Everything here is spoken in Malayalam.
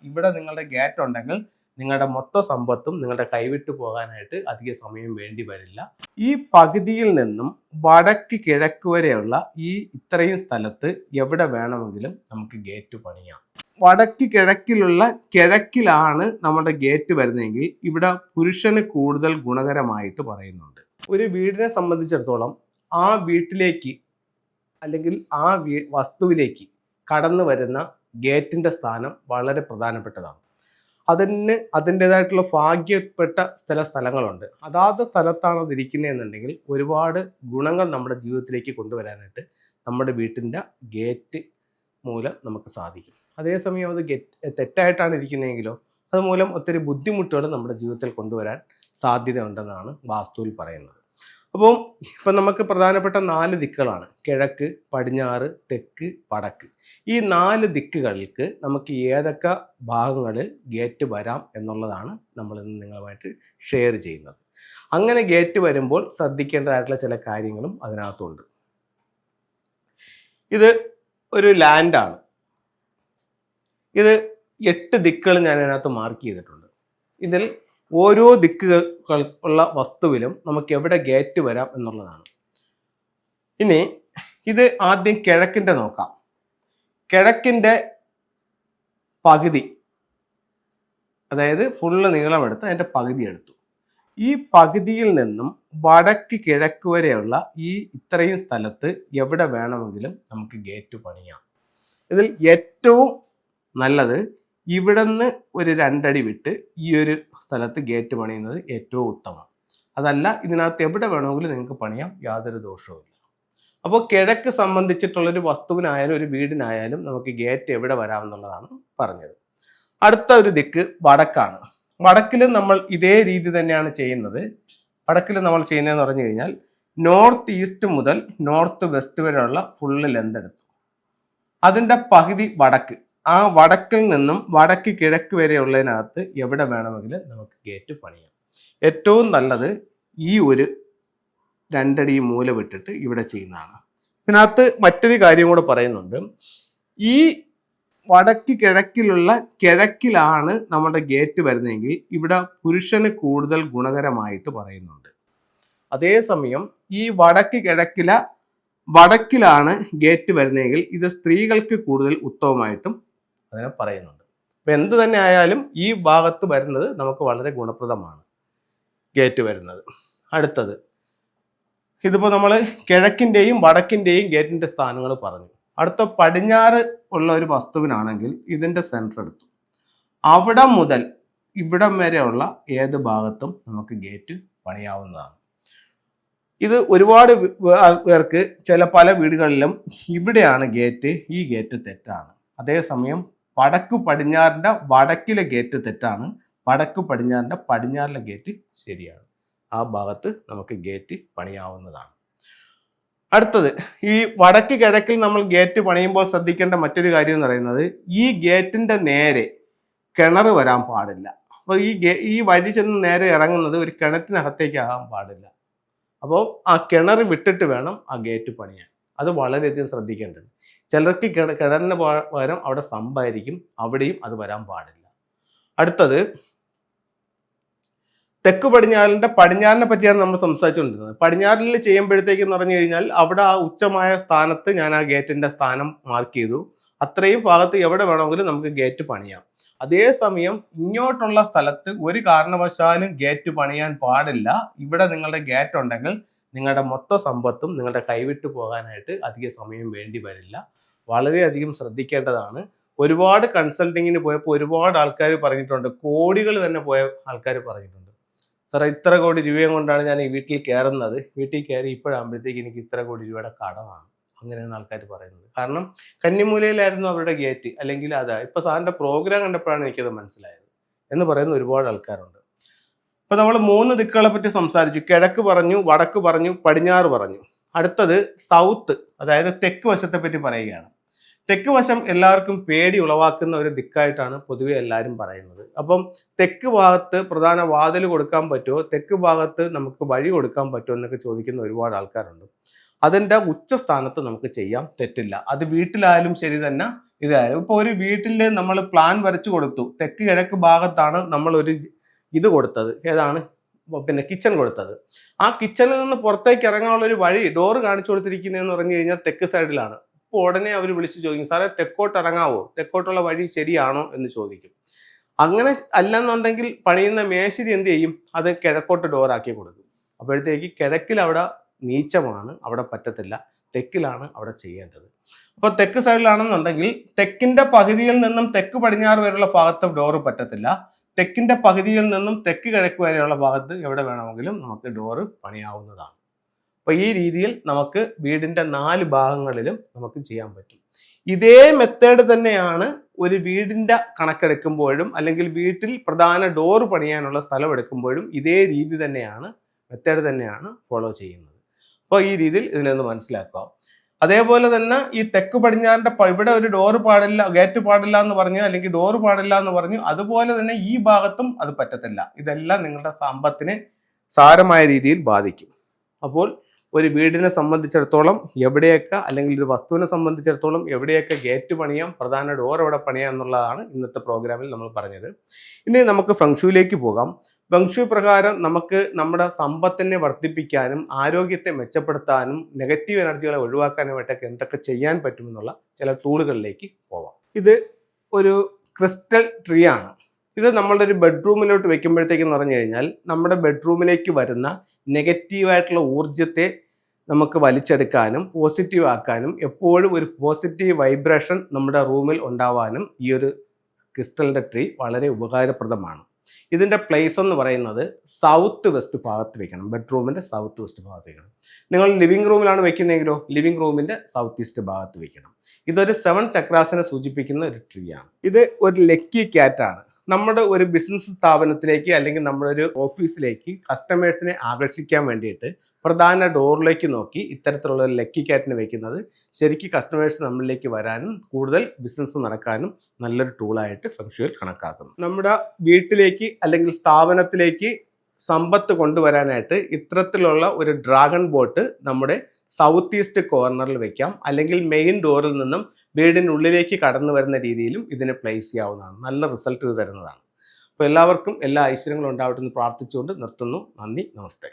ഇവിടെ നിങ്ങളുടെ ഗേറ്റ് ഉണ്ടെങ്കിൽ നിങ്ങളുടെ മൊത്ത സമ്പത്തും നിങ്ങളുടെ കൈവിട്ടു പോകാനായിട്ട് അധിക സമയം വേണ്ടി വരില്ല. ഈ പകുതിയിൽ നിന്നും വടക്ക് കിഴക്ക് വരെയുള്ള ഈ ഇത്രയും സ്ഥലത്ത് എവിടെ വേണമെങ്കിലും നമുക്ക് ഗേറ്റ് പണിയാം. വടക്ക് കിഴക്കിലാണ് നമ്മുടെ ഗേറ്റ് വരുന്നതെങ്കിൽ ഇവിടെ പുരുഷന് കൂടുതൽ ഗുണകരമായിട്ട് പറയുന്നുണ്ട്. ഒരു വീടിനെ സംബന്ധിച്ചിടത്തോളം ആ വീട്ടിലേക്ക് അല്ലെങ്കിൽ ആ വസ്തുവിലേക്ക് കടന്നു വരുന്ന ഗേറ്റിന്റെ സ്ഥാനം വളരെ പ്രധാനപ്പെട്ടതാണ്. അതിന് അതിൻ്റെതായിട്ടുള്ള ഭാഗ്യപ്പെട്ട സ്ഥലങ്ങളുണ്ട്. അതാത് സ്ഥലത്താണ് അത് ഇരിക്കുന്നതെന്നുണ്ടെങ്കിൽ ഒരുപാട് ഗുണങ്ങൾ നമ്മുടെ ജീവിതത്തിലേക്ക് കൊണ്ടുവരാനായിട്ട് നമ്മുടെ വീട്ടിൻ്റെ ഗേറ്റ് മൂലം നമുക്ക് സാധിക്കും. അതേസമയം അത് തെറ്റായിട്ടാണ് ഇരിക്കുന്നതെങ്കിലോ അതുമൂലം ഒത്തിരി ബുദ്ധിമുട്ടുകൾ നമ്മുടെ ജീവിതത്തിൽ കൊണ്ടുവരാൻ സാധ്യത ഉണ്ടെന്നാണ് വാസ്തുവിൽ പറയുന്നത്. ഇപ്പം നമുക്ക് പ്രധാനപ്പെട്ട 4 ദിക്കുകളാണ്: കിഴക്ക്, പടിഞ്ഞാറ്, തെക്ക്, വടക്ക്. ഈ 4 ദിക്കുകൾക്ക് നമുക്ക് ഏതൊക്കെ ഭാഗങ്ങളിൽ ഗേറ്റ് വരാം എന്നുള്ളതാണ് നമ്മൾ ഇന്ന് നിങ്ങളുമായിട്ട് ഷെയർ ചെയ്യുന്നത്. അങ്ങനെ ഗേറ്റ് വരുമ്പോൾ ശ്രദ്ധിക്കേണ്ടതായിട്ടുള്ള ചില കാര്യങ്ങളും അതിനകത്തുണ്ട്. ഇത് ഒരു ലാൻഡാണ്. ഇത് 8 ദിക്കുകൾ ഞാൻ അതിനകത്ത് മാർക്ക് ചെയ്തിട്ടുണ്ട്. ഇതിൽ ഓരോ ദിക്കുകൾ ഉള്ള വസ്തുവിലും നമുക്ക് എവിടെ ഗേറ്റ് വരാം എന്നുള്ളതാണ്. ഇനി ഇത് ആദ്യം കിഴക്കിൻ്റെ നോക്കാം. കിഴക്കിൻ്റെ പകുതി, അതായത് ഫുള്ള് നീളമെടുത്ത് അതിൻ്റെ പകുതി എടുത്തു. ഈ പകുതിയിൽ നിന്നും വടക്ക് കിഴക്ക് വരെയുള്ള ഈ ഇത്രയും സ്ഥലത്ത് എവിടെ വേണമെങ്കിലും നമുക്ക് ഗേറ്റ് പണിയാം. ഇതിൽ ഏറ്റവും നല്ലത് ഇവിടുന്ന് ഒരു 2 അടി വിട്ട് ഈ ഒരു സ്ഥലത്ത് ഗേറ്റ് പണിയുന്നത് ഏറ്റവും ഉത്തമം. അതല്ല, ഇതിനകത്ത് എവിടെ വേണമെങ്കിലും നിങ്ങൾക്ക് പണിയാം, യാതൊരു ദോഷവുമില്ല. അപ്പോൾ കിഴക്ക് സംബന്ധിച്ചിട്ടുള്ളൊരു വസ്തുവിനായാലും ഒരു വീടിനായാലും നമുക്ക് ഗേറ്റ് എവിടെ വരാമെന്നുള്ളതാണ് പറഞ്ഞത്. അടുത്ത ഒരു ദിക്ക് വടക്കാണ്. വടക്കിൽ നമ്മൾ ഇതേ രീതി തന്നെയാണ് ചെയ്യുന്നത്. വടക്കിൽ നമ്മൾ ചെയ്യുന്നതെന്ന് പറഞ്ഞു കഴിഞ്ഞാൽ നോർത്ത് ഈസ്റ്റ് മുതൽ നോർത്ത് വെസ്റ്റ് വരെയുള്ള ഫുള്ള് ലെന്ത് എടുത്തു. അതിൻ്റെ പകുതി വടക്ക്. ആ വടക്കിൽ നിന്നും വടക്ക് കിഴക്ക് വരെയുള്ളതിനകത്ത് എവിടെ വേണമെങ്കിലും നമുക്ക് ഗേറ്റ് പണിയാം. ഏറ്റവും നല്ലത് ഈ ഒരു 2 അടി മൂല വിട്ടിട്ട് ഇവിടെ ചെയ്യുന്നതാണ്. ഇതിനകത്ത് മറ്റൊരു കാര്യം കൂടെ പറയുന്നുണ്ട്. ഈ വടക്ക് കിഴക്കിലാണ് നമ്മുടെ ഗേറ്റ് വരുന്നതെങ്കിൽ ഇവിടെ പുരുഷന് കൂടുതൽ ഗുണകരമായിട്ട് പറയുന്നുണ്ട്. അതേസമയം ഈ വടക്കിലാണ് ഗേറ്റ് വരുന്നതെങ്കിൽ ഇത് സ്ത്രീകൾക്ക് കൂടുതൽ ഉത്തമമായിട്ടും അതിനെ പറയുന്നുണ്ട്. അപ്പം എന്ത് തന്നെ ആയാലും ഈ ഭാഗത്ത് വരുന്നത് നമുക്ക് വളരെ ഗുണപ്രദമാണ് ഗേറ്റ് വരുന്നത്. അടുത്തത്, ഇതിപ്പോൾ നമ്മൾ കിഴക്കിൻ്റെയും വടക്കിൻ്റെയും ഗേറ്റിൻ്റെ സ്ഥാനങ്ങൾ പറഞ്ഞു. അടുത്ത പടിഞ്ഞാറ് ഉള്ള ഒരു വസ്തുവിനാണെങ്കിൽ ഇതിൻ്റെ സെൻറ്റർ എടുത്തു. അവിടെ മുതൽ ഇവിടം വരെയുള്ള ഏത് ഭാഗത്തും നമുക്ക് ഗേറ്റ് പണിയാവുന്നതാണ്. ഇത് ഒരുപാട് പേർക്ക് പല വീടുകളിലും ഇവിടെയാണ് ഗേറ്റ്, ഈ ഗേറ്റ് തെറ്റാണ്. അതേസമയം വടക്ക് പടിഞ്ഞാറിൻ്റെ വടക്കിലെ ഗേറ്റ് തെറ്റാണ്, വടക്ക് പടിഞ്ഞാറിൻ്റെ പടിഞ്ഞാറിലെ ഗേറ്റ് ശരിയാണ്. ആ ഭാഗത്ത് നമുക്ക് ഗേറ്റ് പണിയാവുന്നതാണ്. അടുത്തത്, ഈ വടക്ക് കിഴക്കിൽ നമ്മൾ ഗേറ്റ് പണിയുമ്പോൾ ശ്രദ്ധിക്കേണ്ട മറ്റൊരു കാര്യം എന്ന് പറയുന്നത് ഈ ഗേറ്റിൻ്റെ നേരെ കിണർ വരാൻ പാടില്ല. അപ്പോൾ ഈ വഴി ചെന്ന് നേരെ ഇറങ്ങുന്നത് ഒരു കിണറ്റിനകത്തേക്ക് ആകാൻ പാടില്ല. അപ്പോൾ ആ കിണർ വിട്ടിട്ട് വേണം ആ ഗേറ്റ് പണിയാൻ. അത് വളരെയധികം ശ്രദ്ധിക്കേണ്ടത്. ചിലർക്ക് കിണറിന് പകരം അവിടെ സമ്പായിരിക്കും, അവിടെയും അത് വരാൻ പാടില്ല. അടുത്തത്, തെക്ക് പടിഞ്ഞാറിനെ പറ്റിയാണ് നമ്മൾ സംസാരിച്ചുകൊണ്ടിരുന്നത്. പടിഞ്ഞാറിൽ ചെയ്യുമ്പോഴത്തേക്കെന്ന് പറഞ്ഞു കഴിഞ്ഞാൽ അവിടെ ആ ഉച്ചമായ സ്ഥാനത്ത് ഞാൻ ആ ഗേറ്റിന്റെ സ്ഥാനം മാർക്ക് ചെയ്തു. അത്രയും ഭാഗത്ത് എവിടെ വേണമെങ്കിലും നമുക്ക് ഗേറ്റ് പണിയാം. അതേസമയം ഇങ്ങോട്ടുള്ള സ്ഥലത്ത് ഒരു കാരണവശാലും ഗേറ്റ് പണിയാൻ പാടില്ല. ഇവിടെ നിങ്ങളുടെ ഗേറ്റ് ഉണ്ടെങ്കിൽ നിങ്ങളുടെ മൊത്ത സമ്പത്തും നിങ്ങളുടെ കൈവിട്ടു പോകാനായിട്ട് അധിക സമയം വേണ്ടി വരില്ല. വളരെയധികം ശ്രദ്ധിക്കേണ്ടതാണ്. ഒരുപാട് കൺസൾട്ടിങ്ങിന് പോയപ്പോൾ ഒരുപാട് ആൾക്കാർ പറഞ്ഞിട്ടുണ്ട്, കോടികൾ തന്നെ പോയ ആൾക്കാർ പറഞ്ഞിട്ടുണ്ട്, സാറേ ഇത്ര കോടി രൂപയും കൊണ്ടാണ് ഞാൻ ഈ വീട്ടിൽ കയറുന്നത്, വീട്ടിൽ കയറി ഇപ്പോഴാകുമ്പോഴത്തേക്ക് എനിക്ക് ഇത്ര കോടി രൂപയുടെ കടമാണ്. അങ്ങനെയാണ് ആൾക്കാർ പറയുന്നത്. കാരണം കന്നിമൂലയിലായിരുന്നു അവരുടെ ഗേറ്റ്, അല്ലെങ്കിൽ അതാ ഇപ്പൊ സാറിന്റെ പ്രോഗ്രാം കണ്ടപ്പോഴാണ് എനിക്കത് മനസ്സിലായത് എന്ന് പറയുന്ന ഒരുപാട് ആൾക്കാരുണ്ട്. ഇപ്പൊ നമ്മൾ 3 ദിക്കുകളെ പറ്റി സംസാരിച്ചു. കിഴക്ക് പറഞ്ഞു, വടക്ക് പറഞ്ഞു, പടിഞ്ഞാറ് പറഞ്ഞു. അടുത്തത് സൗത്ത്, അതായത് തെക്ക് വശത്തെ പറ്റി പറയുകയാണ്. തെക്ക് വശം എല്ലാവർക്കും പേടി ഉളവാക്കുന്ന ഒരു ദിക്കായിട്ടാണ് പൊതുവെ എല്ലാവരും പറയുന്നത്. അപ്പം തെക്ക് ഭാഗത്ത് പ്രധാന വാതിൽ കൊടുക്കാൻ പറ്റുമോ, തെക്ക് ഭാഗത്ത് നമുക്ക് വഴി കൊടുക്കാൻ പറ്റുമോ എന്നൊക്കെ ചോദിക്കുന്ന ഒരുപാട് ആൾക്കാരുണ്ട്. അതിൻ്റെ ഉച്ചസ്ഥാനത്ത് നമുക്ക് ചെയ്യാം, തെറ്റില്ല. അത് വീട്ടിലായാലും ശരി തന്നെ, ഇതായാലും ഇപ്പോൾ ഒരു വീട്ടിൽ നമ്മൾ പ്ലാൻ വരച്ചു കൊടുത്തു, തെക്ക് കിഴക്ക് ഭാഗത്താണ് നമ്മൾ ഒരു ഇത് കൊടുത്തത്, ഏതാണ് പിന്നെ കിച്ചൺ കൊടുത്തത്. ആ കിച്ചണിൽ നിന്ന് പുറത്തേക്ക് ഇറങ്ങാനുള്ള ഒരു വഴി ഡോറ് കാണിച്ചു കൊടുത്തിരിക്കുന്നതെന്ന് പറഞ്ഞു കഴിഞ്ഞാൽ തെക്ക് സൈഡിലാണ്. അപ്പോൾ ഉടനെ അവർ വിളിച്ച് ചോദിക്കും, സാറേ തെക്കോട്ട് ഇറങ്ങാവോ, തെക്കോട്ടുള്ള വഴി ശരിയാണോ എന്ന് ചോദിക്കും. അങ്ങനെ അല്ലെന്നുണ്ടെങ്കിൽ പണിയുന്ന മേശിരി എന്ത് ചെയ്യും, അത് കിഴക്കോട്ട് ഡോറാക്കി കൊടുക്കും. അപ്പോഴത്തേക്ക് കിഴക്കിൽ അവിടെ നീച്ചമാണ്, അവിടെ പറ്റത്തില്ല, തെക്കിലാണ് അവിടെ ചെയ്യേണ്ടത്. അപ്പോൾ തെക്ക് സൈഡിലാണെന്നുണ്ടെങ്കിൽ തെക്കിന്റെ പകുതിയിൽ നിന്നും തെക്ക് പടിഞ്ഞാറ് വരെയുള്ള ഭാഗത്ത് ഡോറ് പറ്റത്തില്ല. തെക്കിന്റെ പകുതിയിൽ നിന്നും തെക്ക് കിഴക്ക് വരെയുള്ള ഭാഗത്ത് എവിടെ വേണമെങ്കിലും നമുക്ക് ഡോറ് പണിയാവുന്നതാണ്. അപ്പോൾ ഈ രീതിയിൽ നമുക്ക് വീടിന്റെ 4 ഭാഗങ്ങളിലും നമുക്ക് ചെയ്യാൻ പറ്റും. ഇതേ മെത്തേഡ് തന്നെയാണ് ഒരു വീടിന്റെ കണക്കെടുക്കുമ്പോഴും അല്ലെങ്കിൽ വീട്ടിൽ പ്രധാന ഡോറ് പണിയാനുള്ള സ്ഥലം എടുക്കുമ്പോഴും ഇതേ രീതി തന്നെയാണ്, മെത്തേഡ് തന്നെയാണ് ഫോളോ ചെയ്യുന്നത്. അപ്പോൾ ഈ രീതിയിൽ ഇതിലൊന്ന് മനസ്സിലാക്കുക. അതേപോലെ തന്നെ ഈ തെക്ക് പടിഞ്ഞാറിന്റെ ഇവിടെ ഒരു ഡോറ് പാടില്ല, ഗേറ്റ് പാടില്ല എന്ന് പറഞ്ഞു, അല്ലെങ്കിൽ ഡോറ് പാടില്ല എന്ന് പറഞ്ഞു, അതുപോലെ തന്നെ ഈ ഭാഗത്തും അത് പറ്റത്തില്ല. ഇതെല്ലാം നിങ്ങളുടെ സമ്പത്തിനെ സാരമായ രീതിയിൽ ബാധിക്കും. അപ്പോൾ ഒരു വീടിനെ സംബന്ധിച്ചിടത്തോളം എവിടെയൊക്കെ, അല്ലെങ്കിൽ ഒരു വസ്തുവിനെ സംബന്ധിച്ചിടത്തോളം എവിടെയൊക്കെ ഗേറ്റ് പണിയാം, പ്രധാന ഡോർ എവിടെ പണിയാം എന്നുള്ളതാണ് ഇന്നത്തെ പ്രോഗ്രാമിൽ നമ്മൾ പറഞ്ഞത്. ഇനി നമുക്ക് ഫെങ്ഷുയിലേക്ക് പോകാം. ഫെങ്ഷു പ്രകാരം നമുക്ക് നമ്മുടെ സമ്പത്തിനെ വർദ്ധിപ്പിക്കാനും ആരോഗ്യത്തെ മെച്ചപ്പെടുത്താനും നെഗറ്റീവ് എനർജികളെ ഒഴിവാക്കാനുമായിട്ടൊക്കെ എന്തൊക്കെ ചെയ്യാൻ പറ്റുമെന്നുള്ള ചില ടൂളുകളിലേക്ക് പോവാം. ഇത് ഒരു ക്രിസ്റ്റൽ ട്രീ ആണ്. ഇത് നമ്മളുടെ ഒരു ബെഡ്റൂമിലോട്ട് വെക്കുമ്പോഴത്തേക്കെന്ന് പറഞ്ഞു കഴിഞ്ഞാൽ നമ്മുടെ ബെഡ്റൂമിലേക്ക് വരുന്ന നെഗറ്റീവായിട്ടുള്ള ഊർജത്തെ നമുക്ക് വലിച്ചെടുക്കാനും പോസിറ്റീവ് ആക്കാനും എപ്പോഴും ഒരു പോസിറ്റീവ് വൈബ്രേഷൻ നമ്മുടെ റൂമിൽ ഉണ്ടാവാനും ഈ ഒരു ക്രിസ്റ്റലിൻ്റെ ട്രീ വളരെ ഉപകാരപ്രദമാണ്. ഇതിൻ്റെ പ്ലേസ് എന്ന് പറയുന്നത് സൗത്ത് വെസ്റ്റ് ഭാഗത്ത് വെക്കണം. ബെഡ്റൂമിൻ്റെ സൗത്ത് വെസ്റ്റ് ഭാഗത്ത് വെക്കണം. നിങ്ങൾ ലിവിംഗ് റൂമിലാണ് വെക്കുന്നതെങ്കിലോ ലിവിംഗ് റൂമിൻ്റെ സൗത്ത് ഈസ്റ്റ് ഭാഗത്ത് വെക്കണം. ഇതൊരു 7 ചക്രാസിനെ സൂചിപ്പിക്കുന്ന ഒരു ട്രീ ആണ്. ഇത് ഒരു ലക്കി ക്യാറ്റാണ്. നമ്മുടെ ഒരു ബിസിനസ് സ്ഥാപനത്തിലേക്ക് അല്ലെങ്കിൽ നമ്മുടെ ഒരു ഓഫീസിലേക്ക് കസ്റ്റമേഴ്സിനെ ആകർഷിക്കാൻ വേണ്ടിയിട്ട് പ്രധാന ഡോറിലേക്ക് നോക്കി ഇത്തരത്തിലുള്ള ഒരു ലക്കി ക്യാറ്റിനെ വെക്കുന്നത് ശരിക്കും കസ്റ്റമേഴ്സ് നമ്മളിലേക്ക് വരാനും കൂടുതൽ ബിസിനസ് നടക്കാനും നല്ലൊരു ടൂളായിട്ട് ഫെങ്ഷുയിൽ കണക്കാക്കുന്നു. നമ്മുടെ വീട്ടിലേക്ക് അല്ലെങ്കിൽ സ്ഥാപനത്തിലേക്ക് സമ്പത്ത് കൊണ്ടുവരാനായിട്ട് ഇത്തരത്തിലുള്ള ഒരു ഡ്രാഗൺ ബോട്ട് നമ്മുടെ സൗത്ത് ഈസ്റ്റ് കോർണറിൽ വെക്കാം, അല്ലെങ്കിൽ മെയിൻ ഡോറിൽ നിന്നും വീടിനുള്ളിലേക്ക് കടന്നു വരുന്ന രീതിയിലും ഇതിനെ പ്ലേസ് ചെയ്യാവുന്നതാണ്. നല്ല റിസൾട്ട് ഇത് തരുന്നതാണ്. അപ്പോൾ എല്ലാവർക്കും എല്ലാ ഐശ്വര്യങ്ങളും ഉണ്ടാവട്ടെ എന്ന് പ്രാർത്ഥിച്ചുകൊണ്ട് നിർത്തുന്നു. നന്ദി, നമസ്തേ.